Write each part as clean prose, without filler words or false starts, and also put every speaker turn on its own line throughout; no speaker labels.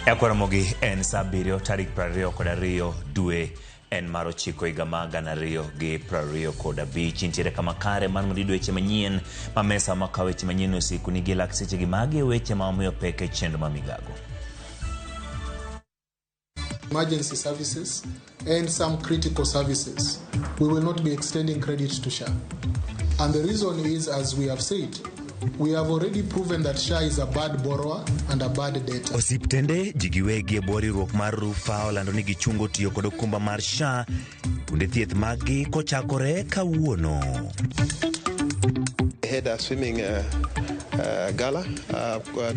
Ekwaromogi en saa 7 tarik 22 dwe en mar 9 higa mar 2025. Nitiere kama kare mar mrido weche manyien ma mesa maka weche manyien usiku ni gilak seche gi magi weche ma omiyo peke chendo ma migago.
Emergency services and some critical services, we will not be extending credit to SHA. And the reason is, as we have said, we have already proven that SHA is a bad borrower and a bad debtor.
Osiptende jigiwegi bori ruok mar rufa olando ni gichungo tiyo kod okumba mar SHA kunde thieth magi kochakore kawuono.
Had a swimming gala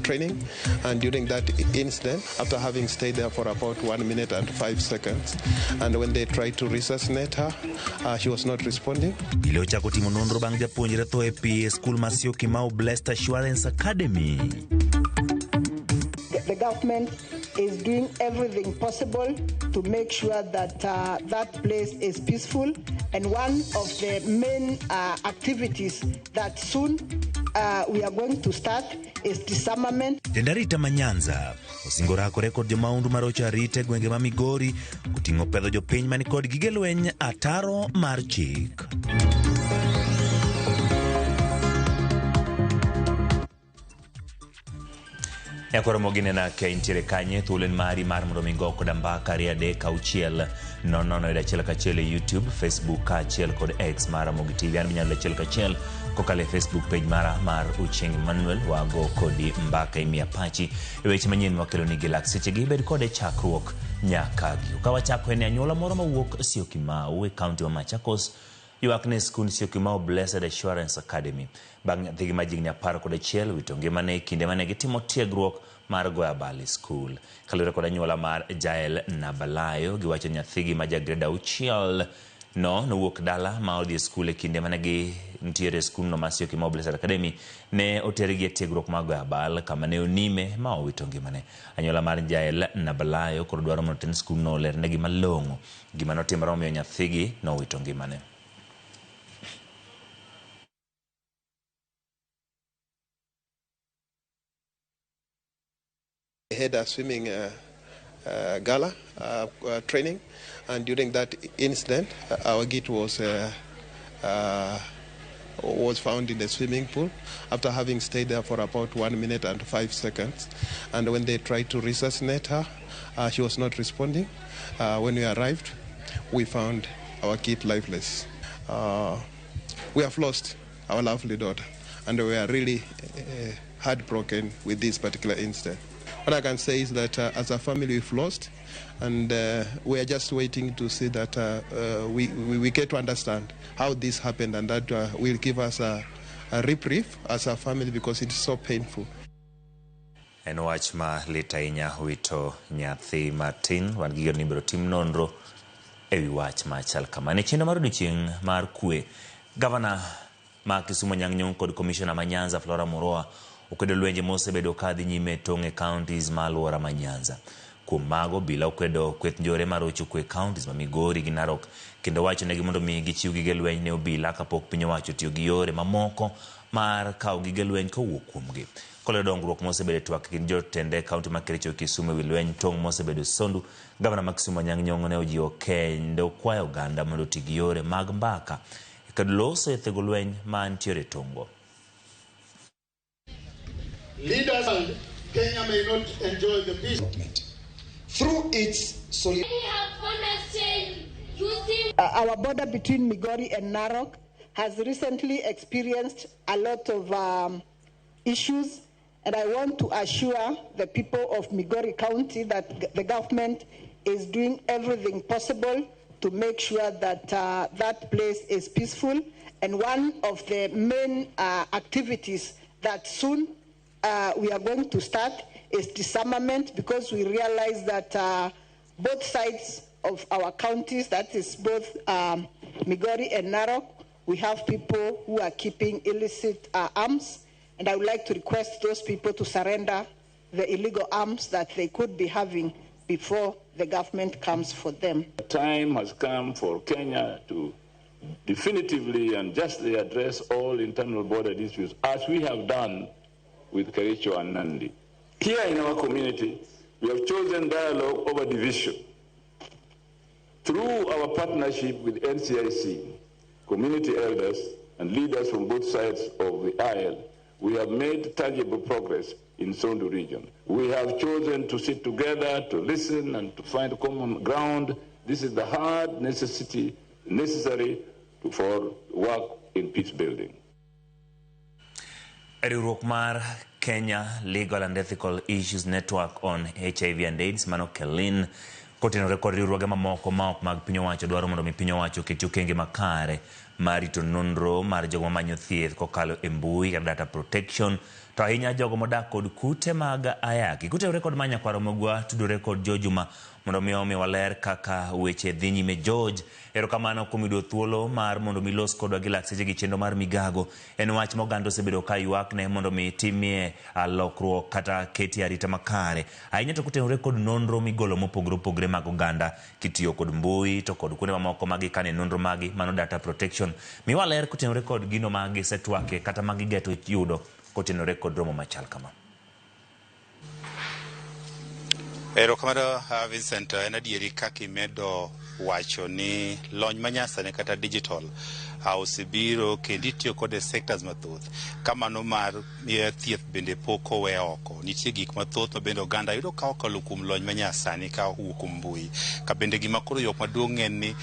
training, and during that incident, after having stayed there for about 1 minute and 5 seconds, and when they tried to resuscitate her, she was not responding.
Bilo chako timo nonro bang japuonjre tho e pi school Masio Kimau Blessed Assurance Academy.
The government is doing everything possible to make sure that that place is peaceful, and one of the main activities that soon we are going to start is disarmament.
Tendarita Manyanza osingora ko rekod jomaundu marocha rite gwenge ma Migori kutingo pedho jopiny mani kod gige lweny ataro mar chik. Ekwaromogi nena ke intiere kanye thulen mari mar mondo migo kod mbaka riade kauchiel nono ida chiel kachiel YouTube, Facebook kachiel kod X mara Mogi TV. An minyalo chiel kachiel kokale Facebook page mara mar Ucheng Emmanuel wago kodi mbaka imi apachi weche manyien wakelo ni galaxy seche gi bed kode chakruok nyaka gi ukawa chako ene anyola moro mawuok Syokimau e county wa Machakos yuakne skul Syokimau Blessed Assurance Academy bang thigi majigni 11 wito ngimane kinde mane gitimo tiegruok mar goya bali school. Kalure kod anyola mar Jael Nabalayo giwacho nyathigi ma grade 6 no wuok dala ma odhi skul e kinde mane gi ntiere skul no Masio Kimau Blessed Academy ne otergi e tiegruok mag goya bal kama ne onime ma owito ngimane. Anyola mar Jael Nabalayo kod dwaro mondo ten skul no lerne gi malong'o gima notimore omiyo nyathigi no owito ngimane.
Had a swimming gala training, and during that incident, our gate was found in the swimming pool after having stayed there for about 1 minute and 5 seconds. And when they tried to resuscitate her, she was not responding. When we arrived, we found our kid lifeless. We have lost our lovely daughter, and we are really heartbroken with this particular incident. What I can say is that as a family we've lost, and we are just waiting to see that we get to understand how this happened, and that will give us a reprieve as a family because it's so painful.
En wach ma litainya wito nyathi Martin wan gi ni biro tim nonro ewi wach ma chal kama. Ne chendo mar odiochieng' mar kwe Governor ma Kisumu Anyang' Nyong'o kod Commissioner ma Nyanza Flora Moroa okwedo lwenje mosebedo kadhi nyime tong' counties ma Alwora ma Nyanza. Kuom mago bila okwedo kweth njore marocho kwe counties ma Migori gi Narok kendo wacho negi mondo mi gichiw gige lweny ne obila kapok piny owacho tiyo gi yore mamoko mar kawo gige lweny kowuok kuomgi. Kole dongruok mosebedo twak gin jotende kaunti ma Kericho Kisumu wi lweny tong' mosebedo Sondu. Gavana ma Kisumu Anyang' Nyong'o ne ojiwo kendo kwayo oganda mondo ti gi yore mag mbaka kod loso ethego lweny ma ntiere tong'go.
Leaders of Kenya may not enjoy the peace.
Through its
Our border between Migori and Narok has recently experienced a lot of issues, and I want to assure the people of Migori County that the government is doing everything possible to make sure that that place is peaceful, and one of the main activities that soon we are going to start is disarmament, because we realize that both sides of our counties, that is both Migori and Narok, we have people who are keeping illicit arms, and I would like to request those people to surrender the illegal arms that they could be having before the government comes for them.
The time has come for Kenya to definitively and justly address all internal border issues, as we have done with Kericho and Nandi. Here in our community, We have chosen dialogue over division. Through our partnership with NCIC, community elders, and leaders from both sides of the aisle, we have made tangible progress in Sondu region. We have chosen to sit together, to listen, and to find common ground. This is the hard necessary for work in peace building.
Riwruok mar Kenya Legal and Ethical Issues Network on HIV and AIDS mano KELIN kotenore kod riwruoge mamoko maok mag piny owacho dwaro mondo mi piny owacho oket okenge makare mar rito nonro mar jogo mamanyo thieth kokalo e mbui kod data protection to ahinya jogo modak kod kute mag ayaki. Kutenore kod manya kwaro mogwa tudore kod Jojuma mondo mi omi waler kaka weche dhi nyime. George, erokamano kuom yudo thuolo mar mondo mi los kodwa gi lakseche gi chenro mar migago. En wach moganda osebedo ka ywakne mondo mi timie lokruok kata ketie arita makare. Ahinya to kutenore kod nonro migolo mopogore opogore mag oganda kitiyo kod mbui to kod kuonde mamoko magi kane nonro magi mano data protection. Mi waler kutenore kod gino magi setwake kata magi geto yudo kotenore kod romo machal kama.
Erokamano Vincent, en adieri kaka imedo wacho ni lony manyasani kata digital osebiro kendo itiyo kod sectors mathoth. Kamano mar thieth bende pok owe oko. Nitie gik mathoth ma bende oganda yudo ka okalo kuom lony manyasani ka owuok kuom mbui. Ka bende gima koro yok maduong' en ni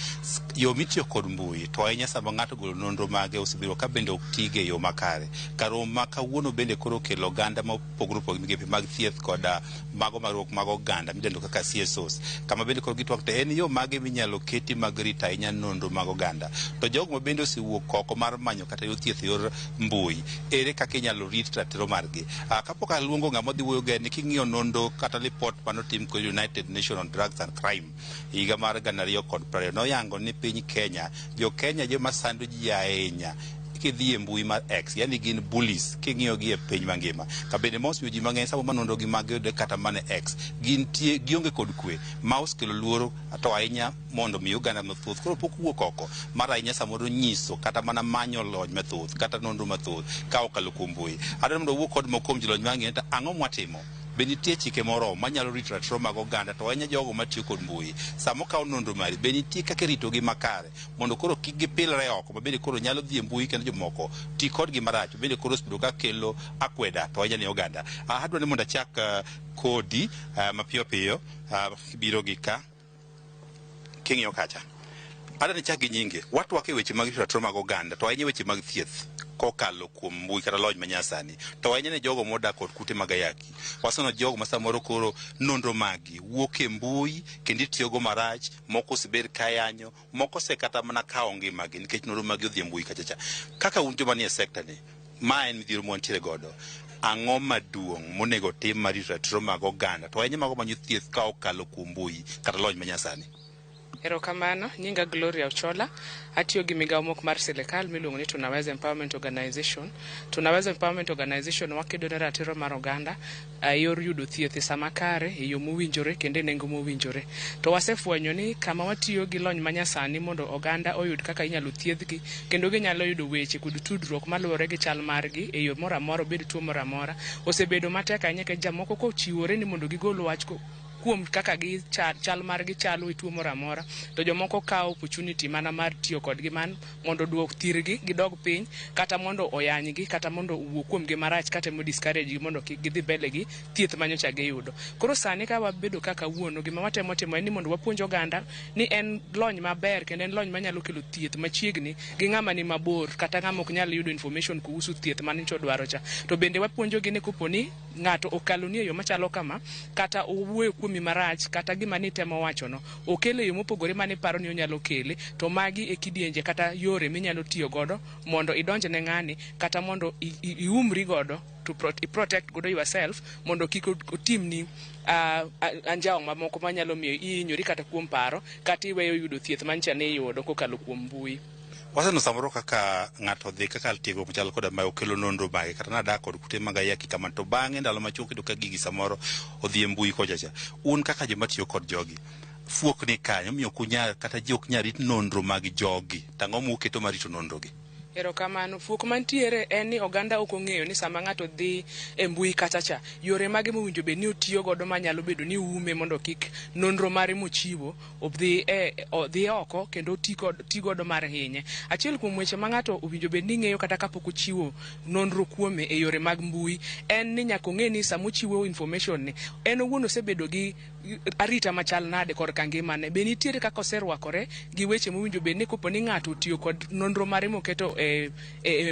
yo mitiyo kod mbui to ahinya sama ng'ato golo nonro mage osebiro ka bende ok tige yo makare. Karo ma kawuono bende koro kelo oganda mopogore opogore migepe mag thieth kod mago marruok mag oganda midendo kaka CSOs. Kama bende koro gitwak to en yo mage minyalo keti mag rito ahinya nonro mag oganda. To jogo ma bende osewuok oko mar manyo kata yo thieth yor mbui, ere kaka inyalo rit ratiro margi. Kapok aluongo ng'ama dhi wuoyo gani king'iyo nonro kata report manotim kod United Nations on Drugs and Crime higa mar 2020 noyango ni piny Kenya, jo Kenya joma sando ji ahinya kidhi e mbui mar X, yani gin bullies king'iyo gi e piny mangima. Ka bende mos ji mang'eny sama manonro gi mag yudo kata mane X gionge kod kwe, mouse kelo luoro to ahinya mondo mi oganda mathoth koro pok wuok oko mar ahinya samoro nyiso kata mana manyo lony mathoth kata nonro mathoth ka okalo kuom mbui. Adwaro mondo wuok kod mokom ji lony mang'eny ta ang'o mwatimo. Be nitie chike moro manyalo rito ratiro mag oganda to ahinya jogo matiyo kod mbui. Samo kawo nonro mari be nitie kaka ritogi makare mondo koro kik gipilre oko ma bende koro nyalo dhi e mbui kendo jomoko ti kodgi marach bende koro osebedo ka kelo akweda to ahinya ne oganda. Adwaro ni mondo achak kodi mapiyo piyo biro gi ka king'iyo kacha. Adwaro ni chak gi nyinge watwak e weche mag rito ratiro mag oganda to ahinya weche mag thieth kokalo kuom mbui kata lony manyasani to ahinya ne jogo modak kod kute mag ayaki. Wasono jogo ma samoro koro nonro magi wuok e mbui kendo itiyogo marach, moko osebed kayanyo, moko kata mana kawo ngimagi nikech nonro magi odhi e mbui kachacha. Kaka un joma nie sekta ni, ma en midhiero mwantiere godo. Ang'o maduong' monego tim mar rito ratiro mag oganda to ahinya mago manyo thieth ka okalo kuom mbui kata lony manyasani?
Erokamano, nyinga Gloria Ochola, atiyo gi migawo moko mar sirikal miluongo ni Tunaweza Empowerment Organization. Tunaweza Empowerment Organization wakedo ne ratiro mar oganda yor yudo thieth sama kare e yo mowinjore kendo e nengo mowinjore. To wasefwenyo ni kama watiyo gi lony manyasani mondo oganda oyud kaka inyalo thiedhgi kendo ginyalo yudo weche kod tudruok maluwore gi chal margi e yo moro amora obed tuo moro amora osebedo matek ahinya ka jamoko kochiwore ni mondo gigol wach kuom kaka gi chal margi chalo e tuo moro amora to jomoko kawo opportunity mana mar tiyo kodgi man mondo duok thirgi gidog piny kata mondo oyanygi kata mondo owuok kuomgi marach kata mo discourage gi mondo gidhi mbele gi thieth manyocha giyudo. Koro sani ka wabedo kaka wuono gima watemo timo en ni mondo wapuonj oganda ni en lony maber kendo en lony manyalo kelo thieth machiegni gi ng'ama ni mabor kata ng'ama ok nyalo yudo information kuhusu thieth manicho dwaro cha. To bende wapuonjogi ni koponi ng'ato okalo ni e yo machalo kama kata owuoyo kuomi marach kata gima ni temo wachono okele yo mopogore mane paro ni onyalo kele to magi e kidienje kata yore minyalo tiyo godo mondo idonje ne ng'ani kata mondo iumri godo to protect godo yourself mondo kik otimni anjao mamoko manyalo miyo ihinyori kata kuom paro kata iweyo yudo thieth mancha ne yudo kokalo kuom mbui.
Waseno samoro kaka ng'ato dhi kaka tiego machalo koda ma okelo nonro mage kata nadak kod kute mag ayaki kama to bang'e ndalo machuok kendo ka gigi samoro odhi e mbui kochacha. Un kaka joma tiyo kod jogi fuok ni kanyo miyo kunya kata jok nyarit nonro mag jogi tang'o muketo marito nonro gi?
Erokamano. Fuok mantiere en ni oganda ok ong'eyo ni sama ng'ato dhi e mbui kachacha, yore mage mowinjo bed ni otiyo godo manyalo bedo ni ume mondo kik nonro mare mochiwo odhi oko kendo ti godo mar hinye. Achiel kuom weche ma ng'ato owinjo bed ni ng'eyo kata kapok ochiwo nonro kuome e yore mag mbui en ni nyaka ong'e ni sama ochiwo information ni en owuon osebedo gi arita machal nade kod ka ngimane. Be nitiere kaka oserwakore gi weche mowinjo bed ni kopo ni ng'ato otiyo kod nonro mare moketo e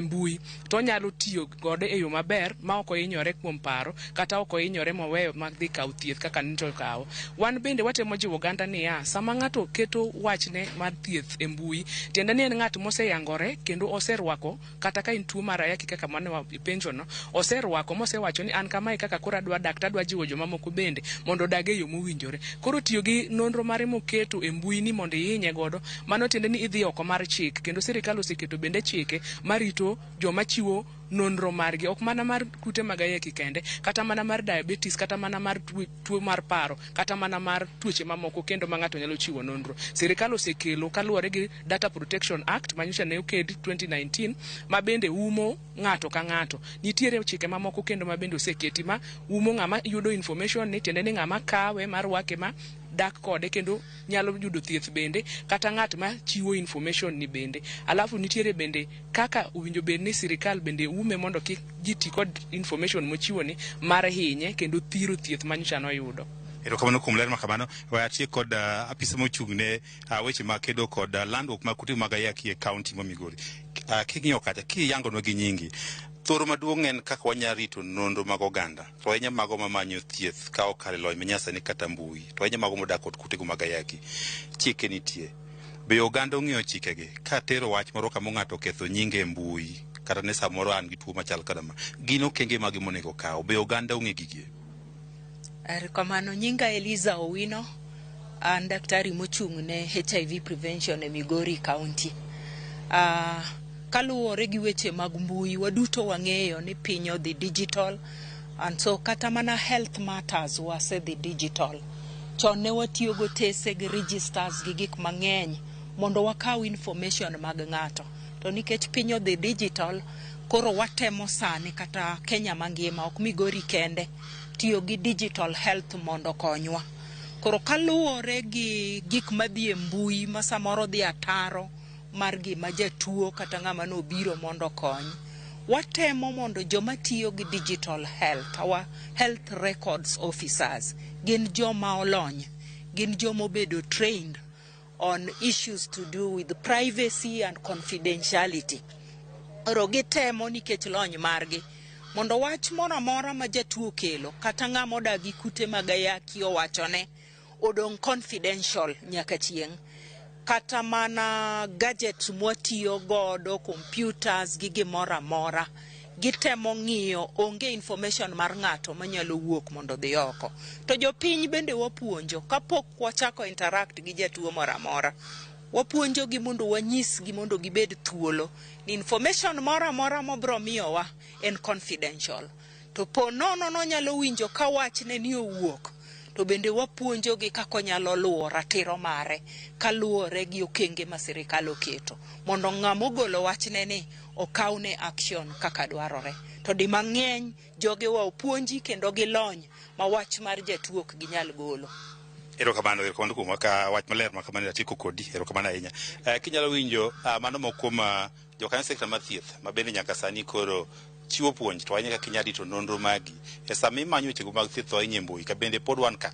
mbui to nyalo tiyo godo e yo maber ma ok ohinyore kuom paro kata ok ohinyore moweyo mag dhi kawo thieth kaka nito kawo. Wan bende watemo jiwo oganda niya, sama ng'ato keto wachne mar thieth e mbui tiende ni en ng'at moseyangore kendo oserwako kata ka in tuo mar ayaki kaka mane penjo no oserwako mosewacho ni an kamae kaka koro adwa dak tadwa jiwo jomamoko bende mondo odag e yo mowinjore. Koro tiyo gi nonro mare moketo e mbui ni mondo ihinye godo mano tiende ni idhi oko mar chik kendo sirikal oseketo bende chike marito joma chiwo nonro margi ok mana mar kute mag ayaki kende kata mana mar diabetes kata mana mar tuo mar paro kata mana mar tuoche mamoko kendo ma ng'ato nyalo chiwo nonro. Sirikal osekelo kaluwore gi Data Protection Act manyocha ne oked 2019 ma bende umo ng'ato ka ng'ato. Nitiere chike mamoko kendo ma bende oseketi ma umo ng'ama yudo information ni tiende ni ng'ama kawe mar wake ma dak kode kendo nyalo yudo thieth bende kata ng'at ma chiwo information ni bende. Alafu nitiere bende kaka owinjo bed ni sirikal bende ume mondo kik ji ti kod information mochiwo ni mar hinye kendo thiro thieth manyocha noyudo.
Erokamano kuom ler makamano. Wachie kod apisa mochung' ne weche mag kedo kod landruok mag kute mag ayaki e kaunti ma Migori. King'iyo kacha kiyangonwa gi nyingi thoro maduong' en kaka wanyalo rito nonro mag oganda to ahinya mago mamanyo thieth ka okalo lony manyasani kata mbui to ahinya mago modak kod kutego mag ayaki. Chike nitie, be oganda ong'eyo chikegi ka tero wach moro kama ng'ato oketho nyinge e mbui kata ne samoro an gi tuo machal kadama, gin okenge magi monego kaw, be oganda ong'e gigie?
Erokamano. Nyinga Eliza Owino, an daktari mochung' ne HIV prevention e Migori County. Kaluwore gi weche mag mbui waduto wang'eyo ni piny odhi digital, and so kata mana health matters wasedhi digital. Chon ne watiyo go tese gi registers gi gik mang'eny mondo wakaw information mag ng'ato, to nikech piny odhi digital koro watemo sani kata Kenya mangima ok Migori kende tiyo gi digital health mondo konywa. Koro kaluwore gi gik madhi e mbui ma samoro dhi ataro mar gima jatuo kata ng'ama nobiro mondo kony, watemo mondo joma tiyo gi digital health, our health records officers, gin joma olony, gin joma obedo trained on issues to do with privacy and confidentiality. Oro gitemo nikech lony margi mondo wach moro amora ma jatuo kelo kata ng'ama odagi kute mag ayaki owachone odong confidential nyaka chieng'. Kata mana gadget mwatiyo godo, computers gi gimoro amora, gitemo ng'iyo onge information mar ng'ato manyalo wuok mondo dhi oko. To jopiny bende wapuonjo kapok wachako interact gi jatuo moro amora, wapuonjo gi mondo wanyisgi mondo gibed thuolo ni information moro amora mobro miyowa en confidential. To po nono no nyalo winjo ka wachne ni owuok, to bende wapuonjo gi kako nyalo luwo ratiro mare kaluwore gi okenge ma sirikal oketo mondo ng'amo golo wachne ni okawne action kaka dwarore. To di mang'eny joge wa opuonji kendo gilony ma wach mar jatuo ok ginyal golo.
Erokamano kuom ka wach maler makamano atiko kodi. Erokamano ahinya. Kinyalo winjo mano mokuom jokanyo sekta mar thieth ma bende nyaka sani koro chiwo puonj to ahinya kaka inyalo rito nonro magi e sama imanyo wechego mag thieth ahinya e mbui ka bende pod wan ka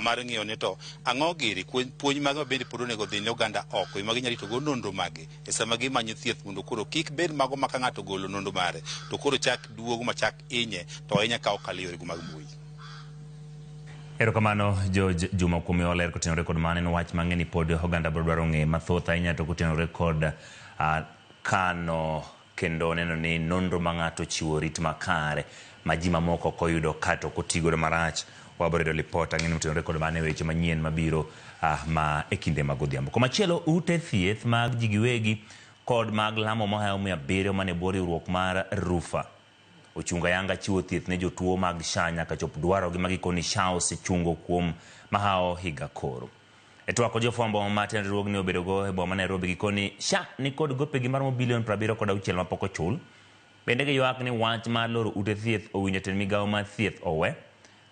mar ng'iyo ni to ang'o giri puonj magi ma bende pod onego dhi ne oganda oko ma ginyalo ritogo nonro magi e sama gimanyo thieth mondo koro kik bed mago ma ka ng'ato golo nonro mare to koro chak duogo machak inye to ahinya ka okalo yorego mag mbui.
Erokamano Juma kuom oler kotenore kod mano en wach mang'eni pod oganda bro dwaro ng'e mathoth ahinya to kotenore kod kano kendo neno ni nonro ma ng'ato chiwo rit makare ma ji mamoko koyudo kato kotigo marach. Wabro yudo lipot ang'eni motenore kod mano e weche manyien mabiro ma e kinde mag odhiambo. Komachielo, ute thieth mag ji giwegi kod mag lamo mohawo 700 mane bwo riwruok mar Rufa ochunga yanga chiwo thieth ne jotuo mag SHA nyaka chop dwaro gi magikoni SHA osechungo kuom mahawo higa koro. Etwako jofwambo Martin Ruogni obedogo e boma Nairobi gikoni SHA ni kod gope gi maromo bilion 76 mapok ochul. Bende giywak ni wach mar loro ute thieth owinjo ten migawo mar thieth owe.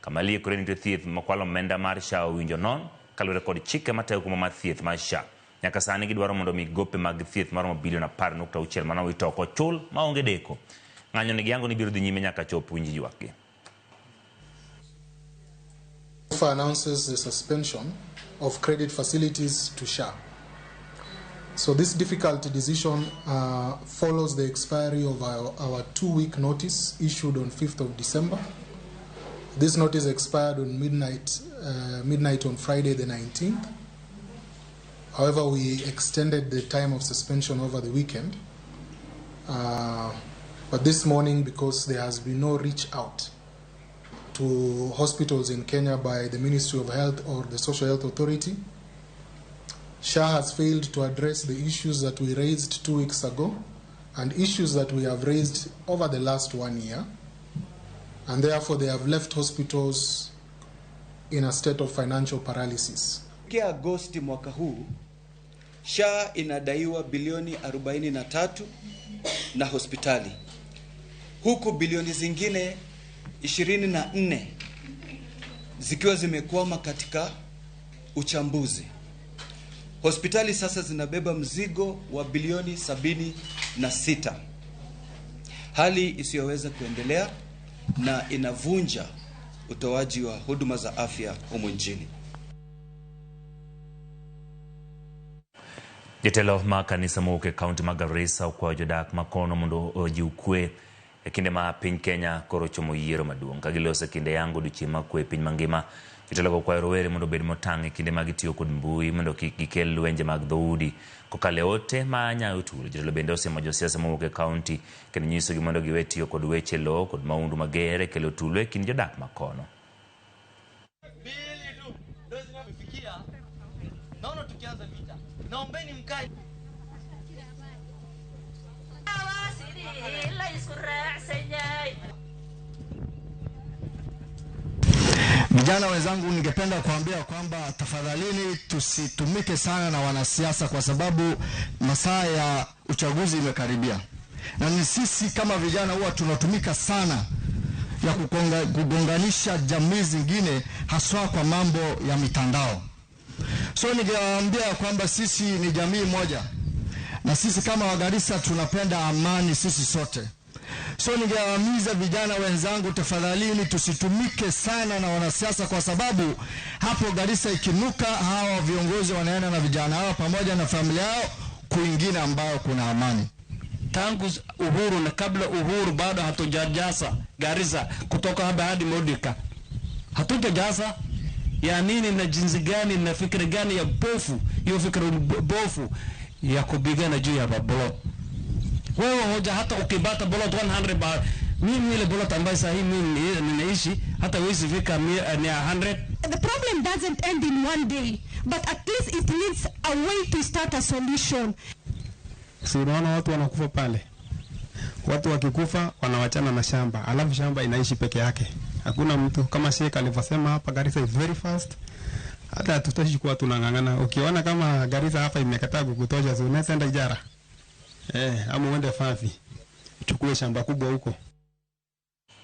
Kama liekore ni thieth makwalo omenda mar SHA owinjo non kaluwore kod chike matego kuma mar thieth mar SHA. Nyaka sani gidwaro mondo mi gope mag thieth maromo bilion 10.6 manowito ok ochul maonge deko. Ng'anyo ni giyango ni biro dhi nyime nyaka chop winji ywakgi.
OFA announces the suspension of credit facilities to SHA. So this difficult decision follows the expiry of our 2-week notice issued on 5th of December. This notice expired on midnight on Friday the 19th. However, we extended the time of suspension over the weekend. But this morning, because there has been no reach out to hospitals in Kenya by the Ministry of Health or the Social Health Authority, SHA has failed to address the issues that we raised 2 weeks ago and issues that we have raised over the last 1 year. And therefore, they have left hospitals in a state of financial paralysis.
Kia Agosti mwaka huu, SHA inadaiwa bilioni 43 na hospitali. Huku bilioni zingine 24 zikiwa zimekwama katika uchambuzi. Hospitali sasa zinabeba mzigo wa bilioni 76. Hali isiyoweza kuendelea na inavunja utoaji wa huduma za afya humu nchini.
Jatelo ma kanisa moke kaunti ma Garissa kwa jodak makono mondo ojiukwe e kinde ma piny Kenya koro chomo yiero maduong' ka giloso kinde yango duchi makwe piny mangima. Jatelo kwa rowere mondo bed motang' e kinde ma gitiyo kod mbui mondo kik gikel lwenje mag dhoudi kokale ote ma nyayo tulo. Jatelo bende osemo josiasa moke kaunti kendo nyiso gi mondo giwe tiyo kod weche lo kod maundu magere kelo tulo e kind jodak makono.
Naona tukianza vita. Naombeni mkae.
Vijana wenzangu, ningependa kuambia kwamba tafadhalini tusitumike sana na wanasiasa kwa sababu masaa ya uchaguzi imekaribia. Na ni sisi kama vijana huwa tunatumika sana ya kugonganisha jamii zingine haswa kwa mambo ya mitandao. So ningewaambia kwamba sisi ni jamii moja. Na sisi kama Wagarissa tunapenda amani sisi sote. So ningewahimiza vijana wenzangu, tafadhalini tusitumike sana na wanasiasa kwa sababu hapo Garissa ikinuka hawa viongozi wanaenda na vijana hao pamoja na familia yao kuingine ambao kuna amani.
Tangu uhuru na kabla uhuru bado hatujajaza Garissa kutoka hapa hadi Modika. Hatujajaza ya nini na jinsi gani na fikra gani ya bofu, hiyo fikra bofu ya kupigana juu ya babolo. Wewe hoja hata ukibata bolot 100 ba mimi ile bolot ambayo sahi mimi ninaishi hata wezi fika 100.
The problem doesn't end in one day, but at least it needs a way to start a solution.
Si unaona watu wanakufa pale. Watu wakikufa wanawachana na shamba, alafu shamba inaishi peke yake. Hakuna mtu kama Sheikh alivyosema hapa Garissa is very fast. Hata tutashi kuwa tunangangana. Ukiona kama Garissa hapa imekataa kukutosha, so unaweza enda Ijara. Ama uende Fafi. Uchukue shamba kubwa huko.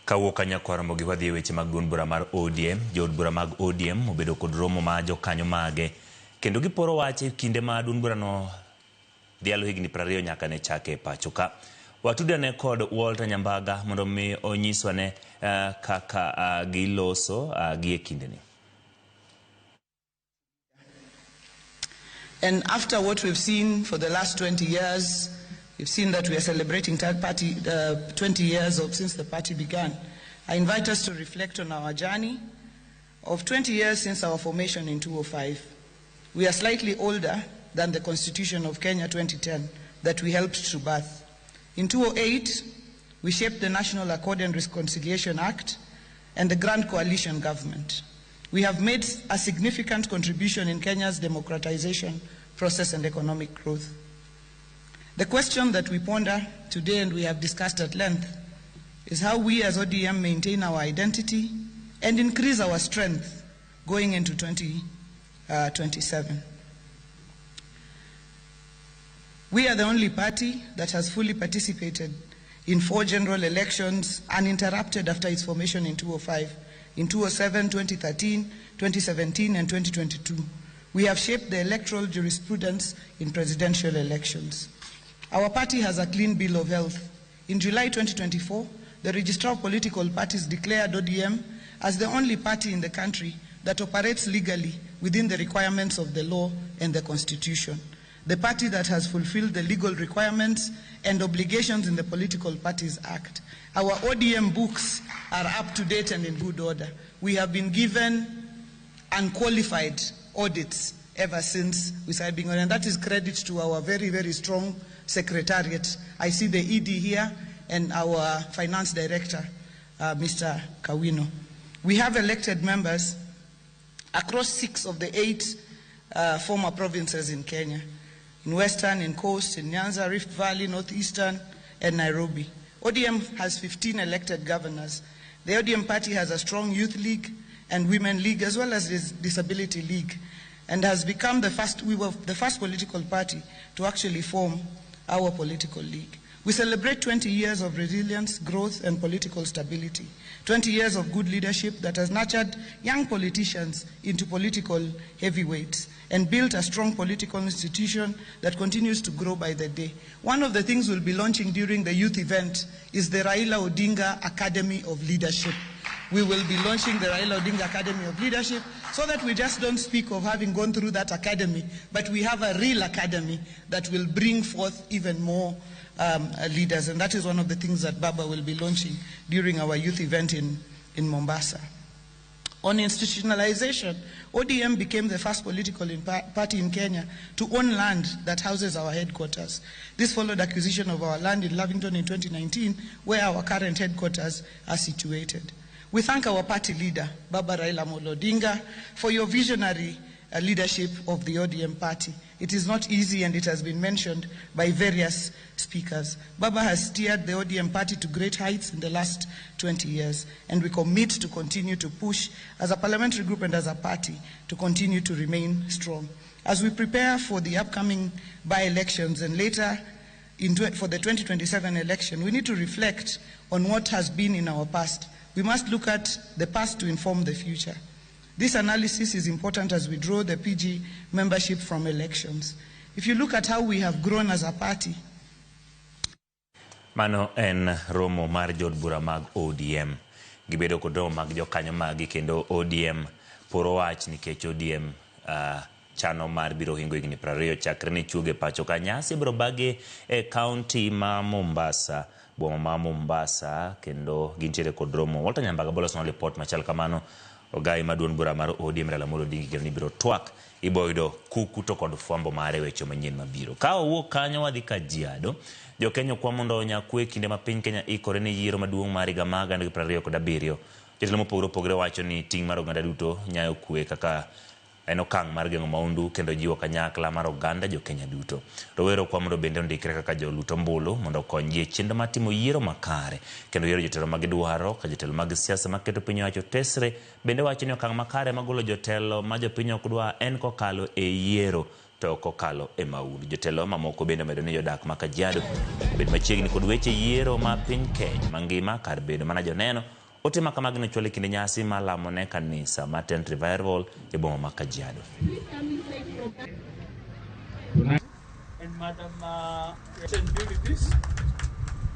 Kawo kanya kwara gi wadhi weche mag duond bura mar ODM, jod bura mag ODM obedo kod romo ma jokanyo mage kendo giporo wache kinde ma duond bura no dhialo higni 20 nyaka ne chake pacho ka. Watuda ne kod Walter Nyambaga mondo mi onyiswa ne kaka giloso gi kinde ni.
And after what we've seen for the last 20 years, we've seen that we are celebrating 20 years since the party began. I invite us to reflect on our journey of 20 years since our formation in 2005. We are slightly older than the Constitution of Kenya 2010 that we helped to birth. In 2008, we shaped the National Accord and Reconciliation Act and the Grand Coalition Government. We have made a significant contribution in Kenya's democratization process and economic growth. The question that we ponder today and we have discussed at length is how we as ODM maintain our identity and increase our strength going into 2027. We are the only party that has fully participated in 4 general elections uninterrupted after its formation in 2005, in 2007, 2013, 2017, and 2022. We have shaped the electoral jurisprudence in presidential elections. Our party has a clean bill of health. In July 2024, the Registrar of Political Parties declared ODM as the only party in the country that operates legally within the requirements of the law and the Constitution. The party that has fulfilled the legal requirements and obligations in the Political Parties Act. Our ODM books are up to date and in good order. We have been given unqualified audits ever since we started being audited, and that is credit to our very, very strong secretariat. I see the ED here and our finance director, Mr. Kawino. We have elected members across 6 of the 8 former provinces in Kenya, in Western, in Coast, in Nyanza, Rift Valley, Northeastern, and Nairobi. ODM has 15 elected governors. The ODM party has a strong youth league and women league, as well as this disability league, and has become we were the first political party to actually form our political league. We celebrate 20 years of resilience, growth, and political stability. 20 years of good leadership that has nurtured young politicians into political heavyweights and built a strong political institution that continues to grow by the day. One of the things we'll be launching during the youth event is the Raila Odinga Academy of Leadership. We will be launching the Raila Odinga Academy of Leadership so that we just don't speak of having gone through that academy, but we have a real academy that will bring forth even more leaders. And that is one of the things that Baba will be launching during our youth event in Mombasa. On institutionalization, ODM became the first political party in Kenya to own land that houses our headquarters. This followed acquisition of our land in Lavington in 2019, where our current headquarters are situated. We thank our party leader, Baba Raila Amolo Odinga, for your visionary leadership of the ODM party. It is not easy, and it has been mentioned by various speakers. Baba has steered the ODM party to great heights in the last 20 years, and we commit to continue to push as a parliamentary group and as a party to continue to remain strong. As we prepare for the upcoming by-elections and later for the 2027 election, we need to reflect on what has been in our past. We must look at the past to inform the future. This analysis is important as we draw the PG membership from elections. If you look at how we have grown as a party.
Mano en romo mar jod bura mag ODM. Gibedo kodo mag jokanyo magi kendo ODM poro wach nikech ODM chano mar biro hingo higni 20 chakre ni chuge pacho ka nyasi biro bage e county ma Mombasa. Boma ma Mombasa kendo gintiere kod romo. Walter Nyambaga bolos no report machal kamano. Ogai maduon bura mar ODM Raila Amolo Odinga kendo ni biro twak iboydo kuku to kod fwambo mare weche manyien mabiro. Ka owuok kanyo wadhi Kajiado. Jo Kenya kwa mondo nyakwe kinde ma piny Kenya ikore ne yiero maduong' mar higa mag 2027. Jotelo mopogore opogore wacho ni ting' mar oganda duto nyayo kwe kaka en okang' mar geng'o maundu kendo jiwo kanyakla mar oganda jo Kenya duto. Rowero kwa mondo bende ondikre kaka joluto ombulu mondo konygi e chenro mar timo yiero makare kendo yiero jotelo mag dwaro ka jotelo mag siasa maketo piny owacho tesre bende wacho ni okang' makare magolo jotelo ma jopiny ok dwa en kokalo e yiero to kokalo e maundu. Jotelo mamoko bende medo ni jodak ma Kajiado bed machiegni kod weche yiero ma piny Kenya mangima kar bedo mana joneno Otima kamagino chwale kinde nyasi malamo ne kanisa Martin Revival e boma ma Kajiado.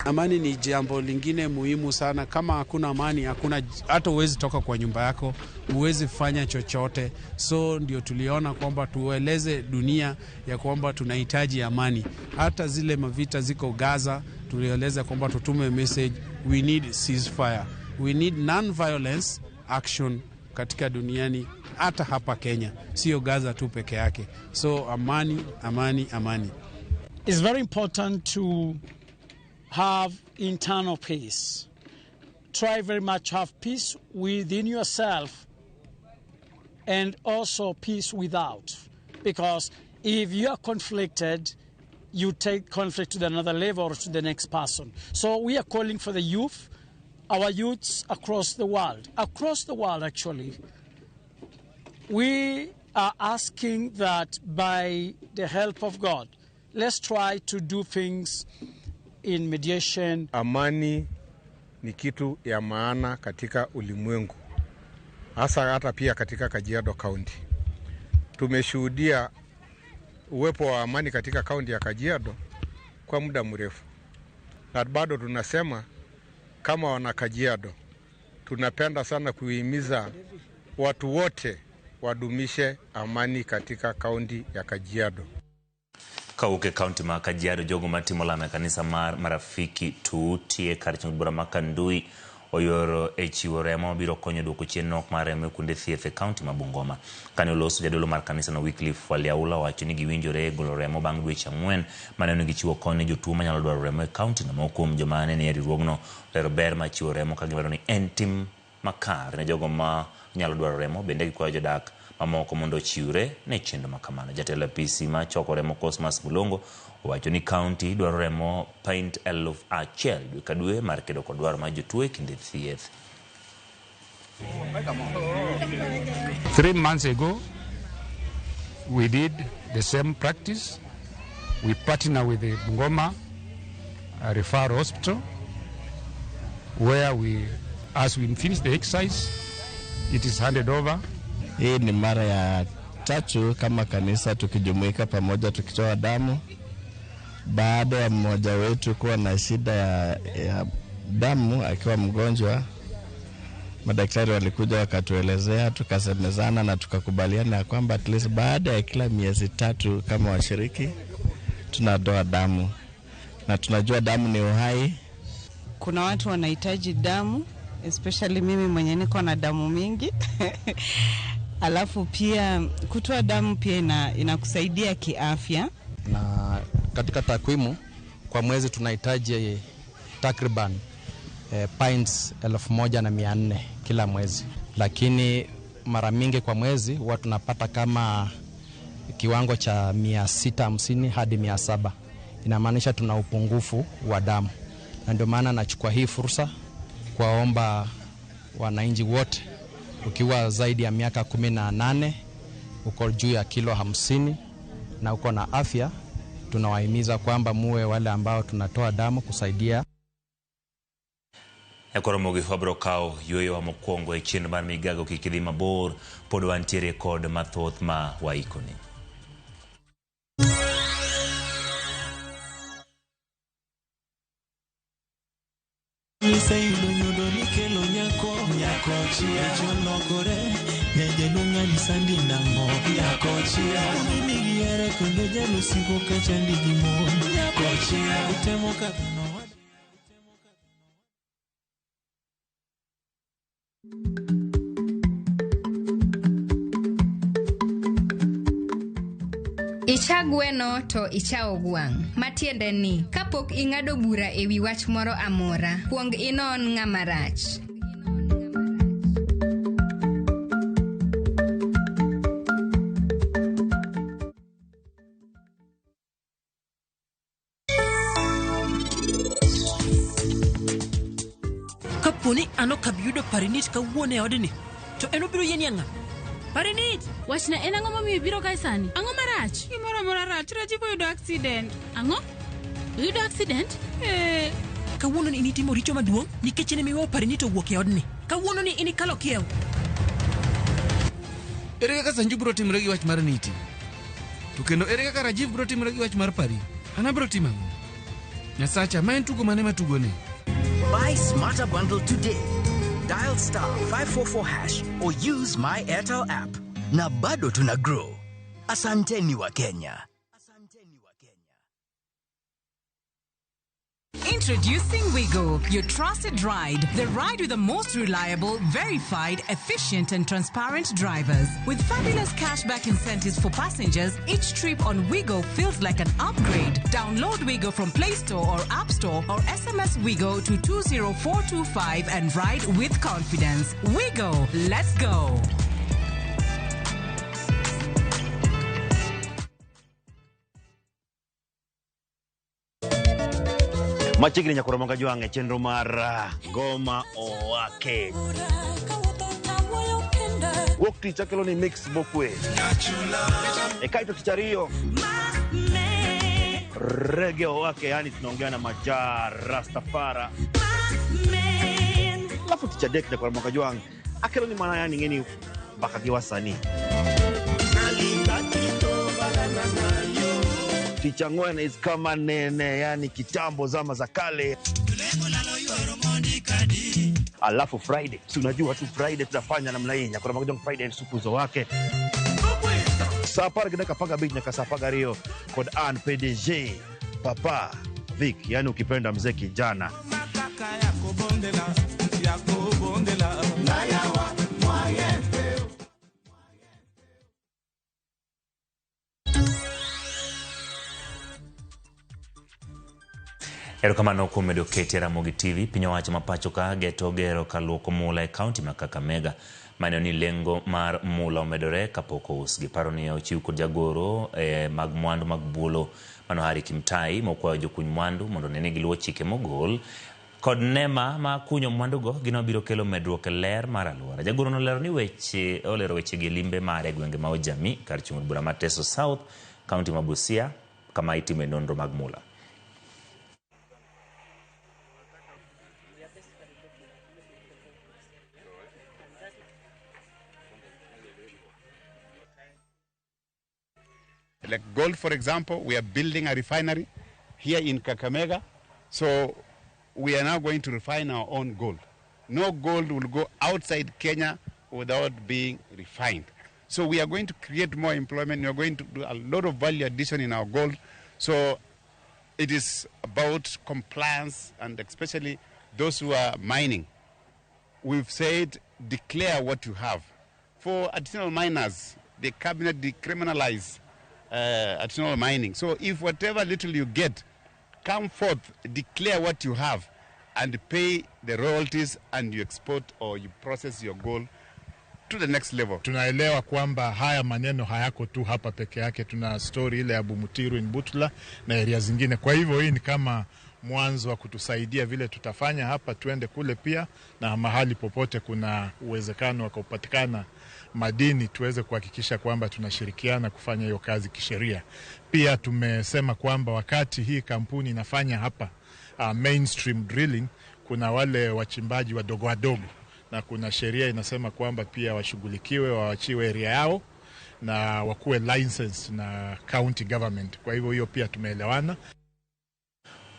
Amani ni jambo lingine muhimu sana. Kama hakuna amani, hakuna hata uwezi toka kwa nyumba yako, uwezi fanya chochote. So ndio tuliona kwamba tueleze dunia ya kwamba tunahitaji amani. Hata zile mavita ziko Gaza, tulieleza kwamba tutume message, we need ceasefire. We need non-violence action katika duniani, hata hapa Kenya. Sio Gaza tu peke yake. So amani, amani, amani.
It's very important to have internal peace. Try very much have peace within yourself and also peace without. Because if you are conflicted, you take conflict to another level or to the next person. So we are calling for the youth, our youths across the world actually. We are asking that by the help of God, let's try to do things in mediation.
Amani ni kitu ya maana katika ulimwengu, hasa hata pia katika Kajiado County. Tumeshuhudia uwepo wa amani katika kaunti ya Kajiado kwa muda mrefu, na bado tunasema kama wana Kajiado tunapenda sana kuhimiza watu wote wadumishe amani katika kaunti ya Kajiado.
Kauke kaunti ma Kajiado jogo matimo la kanisa marafiki tutie karichung bura makandui oyoro echiwo remo biro konyo duoko chien nok mar remo kunde thieth kaunti ma Bungoma. Kane oloso jadolo mar kanisa no Wycliffe Waliaula wacho ni giwinjore golo remo bang' dweche 4 mane ne gichiwo kony ne jotuo manyalo dwaro remo e kaunti no. Moko joma ne riwruogno lero ber ma chiwo remo ka gimaro ni en tim makare ne jogo ma nyalo dwaro remo. Bende gikwayo jodak mamoko mondo chiwre ne chenro makamano. Jatelo PC ma choko remo Cosmas Mulongo wacho ni county dwaro remo paint 1,000 dwe ka dwe mar kedo kod dwaro ma jotuo e kinde thieth.
3 months ago, we did the same practice. We partnered with the Bungoma Referral Hospital, where as we finish the exercise, it is handed over.
Hii ni mara ya tatu kama kanisa tukijumuika pamoja tukitoa damu. Baada ya mmoja wetu kuwa na shida ya damu akiwa mgonjwa, madaktari walikuja wakatuelezea, tukasemezana na tukakubaliana kwamba at least baada ya kila miezi 3 kama washiriki tunatoa damu, na tunajua damu ni uhai.
Kuna watu wanahitaji damu, especially mimi mwenye niko na damu mingi. Alafu pia kutoa damu pia inakusaidia kiafya.
Na katika takwimu kwa mwezi tunahitaji takriban pints 1,400 kila mwezi, lakini mara mingi kwa mwezi huwa tunapata kama kiwango cha 650 hadi 700. Inamaanisha tuna upungufu wa damu, na ndio maana nachukua hii fursa kuwaomba wananchi wote, ukiwa zaidi ya miaka 18, uko juu ya kilo 50 na uko na afya, tunawahimiza kwamba muwe wale ambao tunatoa damu kusaidia.
Ekoromogi fabro kao yoyo wa mokwongo e chien mar migago kikidhi mabor pod wantiere kod mathoth ma waikoni.
Nisayudo nyudo nikelo nyako chia cholokore nyeje lunga ni sandi nango nyako chia mimi giere kondo jalo siko kacha ndigi mon nyako chia utemo kadhano.
Ichagweno to ichao gwang. Matiende ni kapok ingado bura ewi wach moro amora, kuong inon ng'ama rach.
Kaponi ano kabiyudo parinit ka wuone odni, to eno biro yeni anga.
Parinit, wachna en ang'o momiyo biro kae sani? Ang'o marach? Gimoro amora rach, Rajiv oyudo accident. Ang'o? Oyudo accident?
Kawuono ni initimo richo maduong' nikech ne miwa Parinit owuok e odni. Kawuono ni inikalo kiew.
Ere kaka Sanju biro timore gi wach mar Niti? To kendo ere kaka Rajiv biro timore gi wach mar Pari? Ana biro timo ang'o? Nyasacha, ma en tugo mane matugo ni?
Buy Smarter Bundle today. Dial *544# or use my Airtel app. Na bado tuna grow. Asanteni wa Kenya.
Introducing Wigo, your trusted ride. The ride with the most reliable, verified, efficient and transparent drivers. With fabulous cashback incentives for passengers, each trip on Wigo feels like an upgrade. Download Wigo from Play Store or App Store or SMS Wigo to 20425 and ride with confidence. Wigo, let's go.
Machigni nyakoromonga juange chenro mar Goma Owake. Wok ticha kelo ni mix bokwe. Ekaito tichario. Reggae wake, yani tunaongea na Majaa Rastafara. Alafu Teacher Dek na kwa mwaka juang akelo ni maana yani ngeni bakagiwa sani. Teacher Ngwena is kama nene, yani kitambo zama za kale. Alafu Friday, si unajua tu Friday tutafanya namna hii, kwa mwaka juang Friday sukuzo wake. Sapara kidaka paga beat nyaka sapaga rio kod an PDG Papa Vic, yani ukipenda mzee kijana.
Erokamano kuom medo kete Ramogi TV. Piny owacho ma pacho ka geto gero kaluoko mula e kaunti ma Kakamega. Maneno ni lengo mar mula omedore kapok ousgi. Paro ni ochiw kod jagoro mag mwandu mag bulo Manohari Kimtai mokwayo jokuny mwandu mondo ne giluwo chike mogol kod nema ma kunyo mwandu go gino biro kelo medruok e ler mar alwora. Jagoro no olero weche gi limbe mare gwenge ma Ojami kar chung' bura mar Teso South, kaunti ma Busia, kama itime nonro mag mula.
Like gold, for example, we are building a refinery here in Kakamega. So we are now going to refine our own gold. No gold will go outside Kenya without being refined. So we are going to create more employment. We are going to do a lot of value addition in our gold. So it is about compliance, and especially those who are mining. We've said declare what you have. For additional miners, the cabinet decriminalized additional mining. So if whatever little you get, come forth, declare what you have, and pay the royalties, and you export or you process your gold to the next level.
Tunaelewa kwamba haya maneno hayako tu hapa peke yake. Tuna story ile ya Bumutiru in Butula na area zingine. Kwa hivyo hii ni kama mwanzo wa kutusaidia vile tutafanya hapa, tuende kule pia, na mahali popote kuna uwezekano wa kupatikana madini tuweze kuhakikisha kwamba tunashirikiana kufanya hiyo kazi kisheria. Pia tumesema kwamba wakati hii kampuni inafanya hapa mainstream drilling, kuna wale wachimbaji wadogo wadogo, na kuna sheria inasema kwamba pia washughulikiwe, waachiwe area yao na wakuwe license na county government. Kwa hivyo hiyo pia tumeelewana.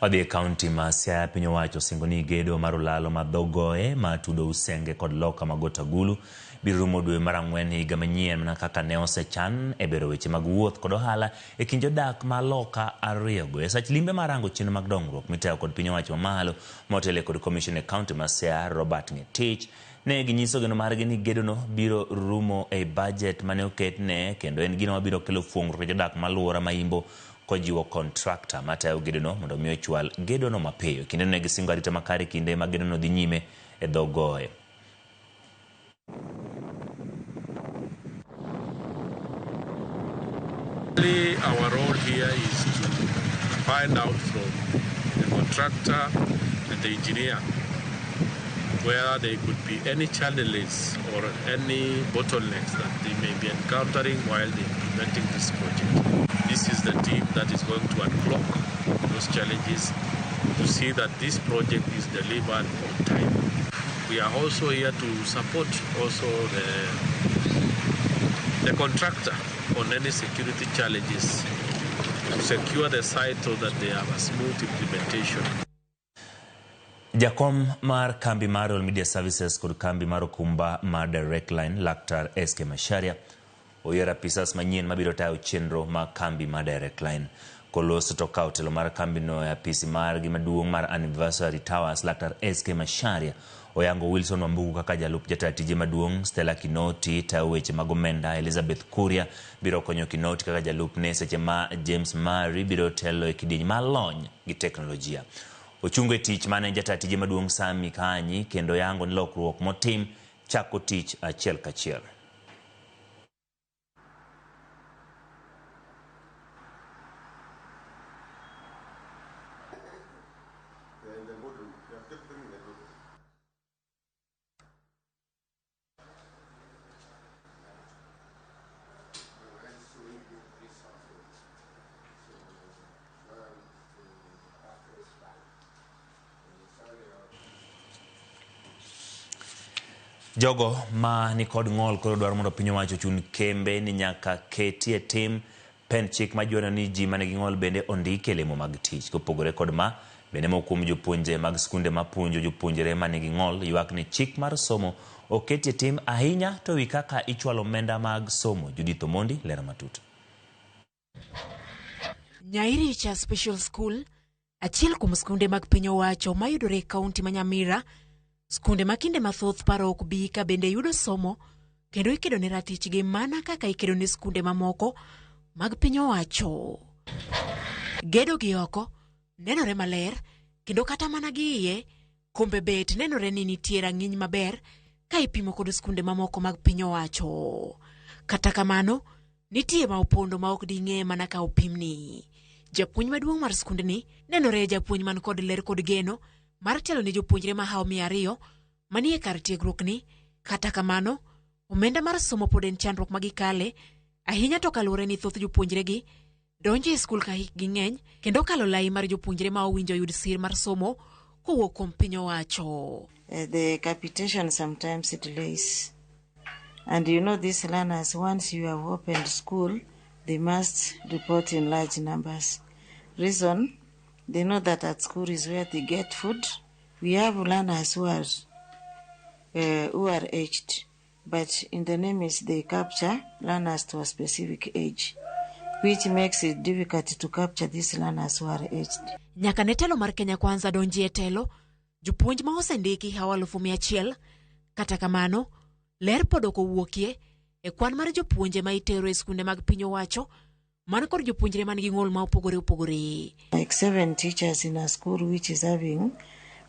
Wadhi county ma Siaya piny owacho singo ni gedo marulalo madhogoe matudo Usenge kod Loka magota Gulu biro rumo dwe mar Ang'wen higa manyien mana kaka ne osechan e bero weche mag wuoth kod ohala e kind jodak ma Loka ariyogo. E sach limbe marango chenro mag dongruok mitayo kod piny owacho mamalo motelo kod commission e county ma Siaya Robert Ngetich ne ginyiso geno margi ni gedono biro rumo e budget mane oketne, kendo en gino mabiro kelo fuong'ruok e jodak maluora maimbo kojiwo contractor matayo gedono mondo miyo chwal gedono mapiyo. Kinde ne gisingo arita makare kinde ma gedono dhi nyime e dhogoe.
Our role here is to find out from the contractor and the engineer where there could be any challenges or any bottlenecks that they may be encountering while they're implementing this project. This is the team that is going to unblock those challenges to see that this project is delivered on time. We are also here to support also the contractor on any security challenges to secure the site so that they have a smooth implementation.
Jakom mar kambi mar All Media Services kod kambi mar okumba mar Direct Line Laktar SK Macharia oyera pisas manyien mabiro tayo chenro ma kambi mar Direct Line. Kolos to kautelo mar kambi no ya pisi mar gimaduong' mar Anniversary Towers Laktar SK Macharia oyango Wilson Wambugu kaka jalup jatije maduong'. Stella Kinoti tayo weche mag omenda. Elizabeth Kuria biro konyo Kinoti kaka jalup ne, seche ma James Mari biro telo e kidieny mar lony gi teknolojia. Ochungo e tich mane jatije maduong' Sami Kanyi kendo yango ni lokruok motim chako tich achiel kachiel. Jogo ma ni kod ng'ol koro dwaro mondo piny owacho chun kembe ni nyaka ketie tim pen chik ma juono ni ji mane gi ng'ol bende ondike lemo mag tich. Kopogore kod ma, bende mokum jopuonje mag skunde ma puonjo jopuonjre mane gi ng'ol ywak ni chik mar somo oketie tim ahinya to wi kaka ichwalo omenda mag somo. Judith Omondi lero matut.
Nyairicha Special School, achiel kuom skunde mag piny owacho mayudore e kaunti ma Nyamira, skunde makinde mathoth paro ok bi ka bende yudo somo kendo ikedo ne ratichgi mana kaka ikedo ne skunde mamoko mag piny owacho. Gedo gi oko nenore maler kendo kata mana gi iye kombe bet nenore ni nitie rang'iny maber ka ipimo kod skunde mamoko mag piny owacho. Kata kamano nitie ma opondo ma ok ding'e mana ka opimni. Japuonj maduong' mar skundni nenore japuonj man kod ler kod geno mar telo ne jopuonjre ma hao 200 manie kar tiegruok ni. Kata kamano omenda mar somo pod en chandruok magikale ahinya to kaluwore ni thoth jopuonjre gi donjo e skul ka hikgi ng'eny kendo kalo lai mar jopuonjre ma owinjo yud sir mar somo kowuok kuom piny owacho.
The capitation sometimes it delays. And you know these learners, once you have opened school, they must report in large numbers. Reason, they know that at school is where they get food. We have learners who are aged, but in the name is they capture learners to a specific age, which makes it difficult to capture these learners who are aged.
Nyaka ne telo mar Kenya Kwanza donji e telo, jopuonj ma osendiki hawa 100,000. Kata kamano, ler pod ok owuokie e kwan mar jopuonje ma itero e skunde mag piny owacho man kod jopuonjre man gi ng'ol ma opogore opogore.
Like 7 teachers in a school which is having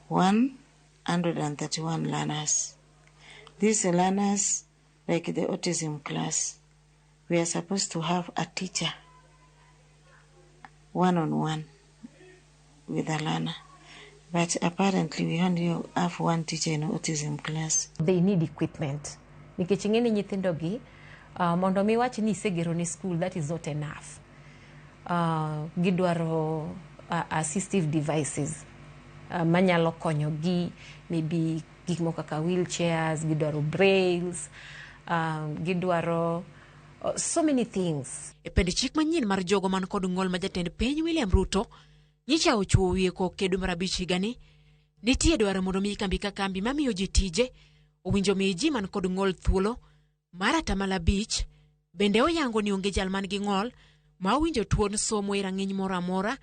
131 learners. These learners, like the autism class, we are supposed to have a teacher one-on-one with a learner. But apparently we only have one teacher in autism class.
They need equipment. Nikech ing'eni nyithindo gi mondo mi wach ni segero ni school, that is not enough. Gidwaro assistive devices manyalo konyo gi, maybe gik moko kaka wheelchairs, gidwaro brails, gidwaro so many things.
E pend chik manyien mar jogo man kod ng'ol ma jatend piny William Ruto nyicha ochuo wiye ko kedo mar 5 higani, nitie dwaro mondo mi kambi ka kambi mamiyo ji tije owinjo mi ji man kod ng'ol thuolo mar 5%. Bende oyango ni onge jal man gi ng'ol ma owinjo tuon somo e rang'iny moro amora.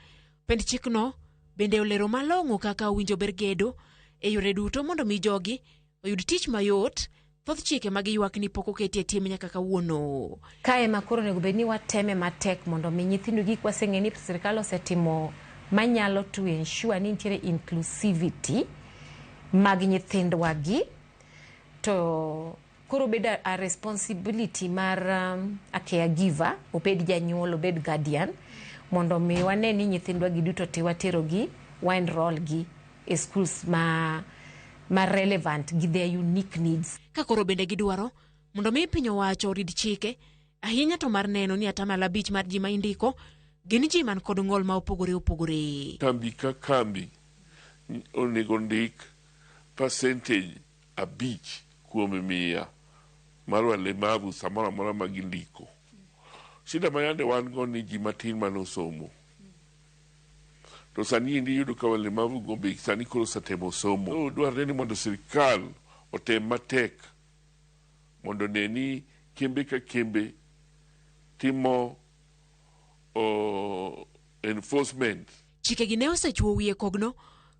Pend chikno bende olero malong'o kaka owinjo ber gedo e yore duto mondo mi jogi oyud tich mayot. Thoth chike mag ywak ni pok oketie tim nyaka kawuono.
Kae makoro nego bed ni wateme matek mondo mi nyithindo gi kwaseng'e ni sirkal osetimo manyalo to ensure ni nitiere inclusivity mag nyithindwa gi, to koro bed a responsibility mar a caregiver, obed janyuol, obed guardian, mondo mi wane ni nyithindwa gi duto te watero gi enroll gi e schools ma relevant gi their unique needs.
Ka koro bende gidwaro mondo mi piny owacho orid chike ahinya to mar neno ni 5% mar ji ma indiko gin ji man kod ng'ol ma opogore opogore.
Kambi ka kambi onego ndik percentage 5 kuom 100 mar walemavu samora mora ma gindiko. Shida ma yande wan go ni ji matin manosomo. To sani indi yudo ka walemavu go be sani koro satemo somo. Dwarore ni mondo sirkal otem matek mondo neni kembe ka kembe timo enforcement.
Chike gi ne osechuo wiye kogno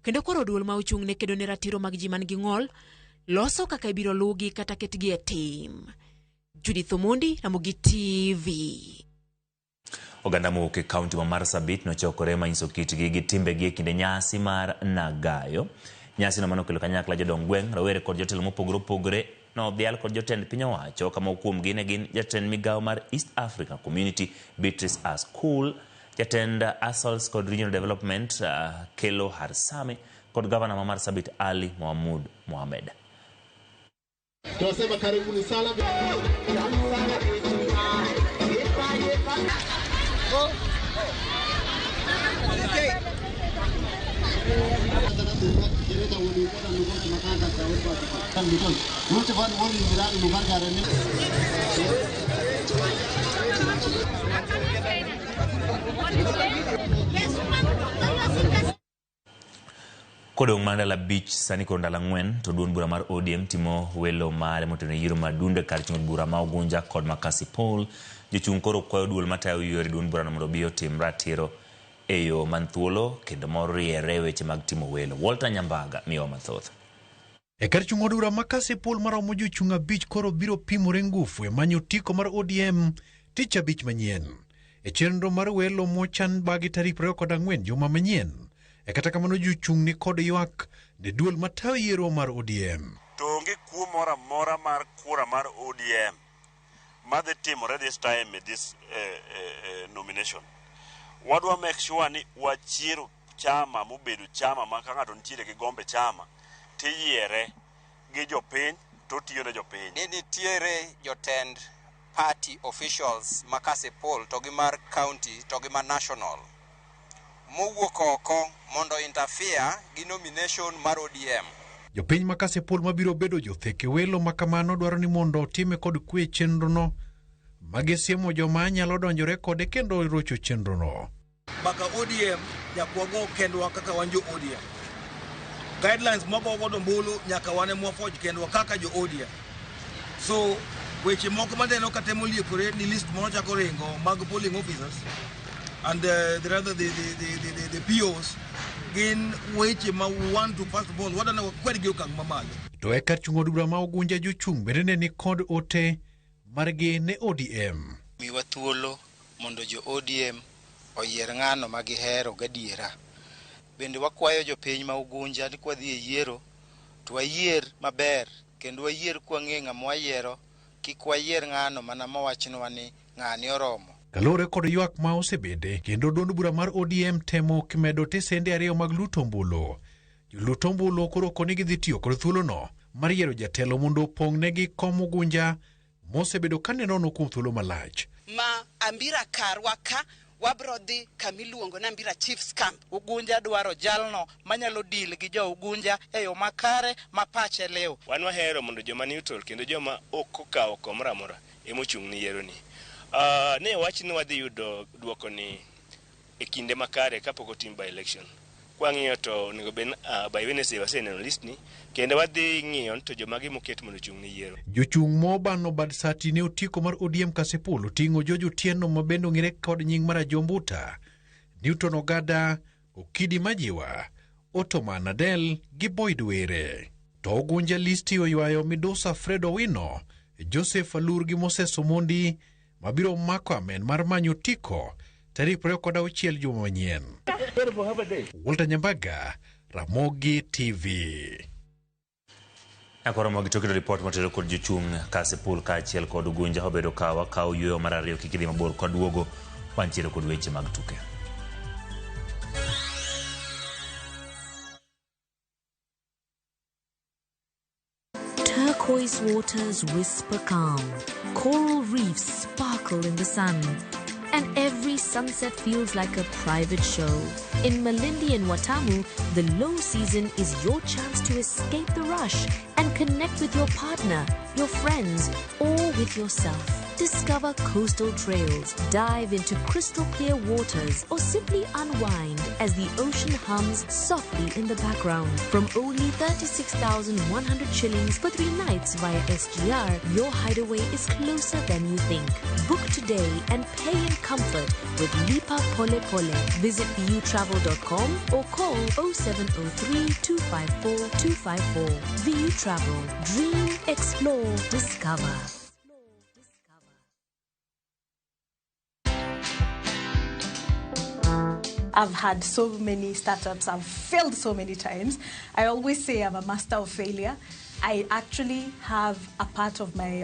kendo koro duol ma ochung' ne kedo ne ratiro mag ji man gi ng'ol loso kaka ibiro lugi kata ketgi e tim. Judith Omondi, Ramogi TV.
Oganda mowuok e kaunti ma Marsabit nochokore manyiso kitgi gi timbegi e kinde nyasi mar Nagayo. Nyasi no manokelo kanyakla jodong gweng', rawere kod jotelo mopogore opogore nodhial kod jotend piny owacho kama kuom gine gin jatend migawo mar East Africa Community Beatrice Askul, jatend ASOLS kod Regional Development Kelo Harsame kod gavana ma Marsabit Ali Mohamed.
Tunasema karibuni sana.
Kodong Mandala Beach sani kondala ngwen to duon bura mar ODM timo welo mare moteno yiro madunde kar chungod bura ma Ugunja kod Makasi Paul jochung koro kwayo duol matayo yore duon bura mondo bi otim ratiro eyo manthuolo kendo moriere weche mag timo welo. Walter Nyambaga miyo mathoth.
E kar chungod bura Makasi Paul maromo jochung abich koro biro pimore ngufu e manyo tiko mar ODM tich abich manyien e chenro mar welo mochan bagi tarik 24 juma manyien. E kata kamano jochung ni kod ywak ne duol matayo yiero mar ODM.
To onge kuo mora mar kura mar ODM madhi timore this time in this nomination. Wadwa make sure ni wachiero chama mobedo chama ma ka ng'ato nitiere gi gombe chama tiyiere gi jopiny to tiyo ne jopiny.
Ni nitiere jotend party officials Makasi Paul to gi mar county to gi mar national mowuok oko mondo interfere gi nomination mar ODM.
Jopiny Makasi Paul mabiro bedo jotheke welo makamano dwaro ni mondo otime kod kwe chenro no magisiemo joma nyalo donjore kode kendo rocho chenro no.
Baka ODM nyakwago kendwa kaka wanjo ODM. Guidelines moko godo mbulu nyaka wane mwafoj kendwa kaka jo ODM. So weche moko mandeno katemo liekore ni list mono chako ringo mag polling officers and the POs gin weche ma want to first of all wadana kwed gi okang mamalo.
To e kar chungod bura ma Ugunja jochung bende ni kod ote margi ne ODM.
Miwa thuolo mondo jo ODM oyier ng'ano ma gihero gadiera. Bende wakwayo jopiny ma Ugunja ni kwadhi e yiero to wayier maber kendo wayier kwa ng'e ng'ama wayiero kik wayier ng'ano mana mawachnwa ni ng'ani oromo.
Kalore kod ywak ma osebede kendo duond bura mar ODM temo kimedo tesende ariyo mag lutombulo. Lutombulo koro koni gidhi tiyo kod thuolo no mar yiero jatelo mondo opong' negi kom Ugunja mosebedo kanenono kuom thuolo malach.
Ma ambira karwa ka wabrodhi kamiluongo na ambira Chiefs Camp.
Ugunja dwaro jalno manyalo deal gi jo Ugunja e yo makare mapache leo.
Wan wahero mondo joma neutral kendo joma ok okawo komora mora emochung' ni yiero ni. Ne wach ni wadhi yudo duoko ni e kinde makare kapok otim by election. Kwang'iyo to nego ben by Wednesday waseneno list ni kendo wadhi ng'iyo to joma gimoket mondo chung' ni yiero.
Jochung' mobano bad sati ne otiko mar ODM Kasipul oting'o Jojo Tieno mabendo ng'ire kod nying mar Jombuta, Newton Ogada, Okidi Majiwa, Ottoman Adel gi Boyd Were. To Ugunja listi oywayo Midusa Fredo Wino, Joseph Alur gi Moses Omondi mabiro mako amen mar manyo tiko tarik 26 juma manyien. Walter Nyambaga, Ramogi TV.
Akoro mogi tokido report motelo kod jochung' Kasipul kaachiel kod Ugunja obedo kawo yueyo mar ariyo kikidhi mabor kod duogo wantiere kod weche mag tuke.
Turquoise waters whisper calm, coral reefs sparkle in the sun, and every sunset feels like a private show. In Malindi and Watamu, the low season is your chance to escape the rush and connect with your partner, your friends, or with yourself. Discover coastal trails, dive into crystal clear waters, or simply unwind as the ocean hums softly in the background. From only 36,100 shillings for 3 nights via SGR, your hideaway is closer than you think. Book today and pay in comfort with Lipa Pole Pole. Visit VUtravel.com or call 0703 254 254. VU Travel. Dream, explore, discover.
I've had so many startups. I've failed so many times. I always say I'm a master of failure. I actually have a part of my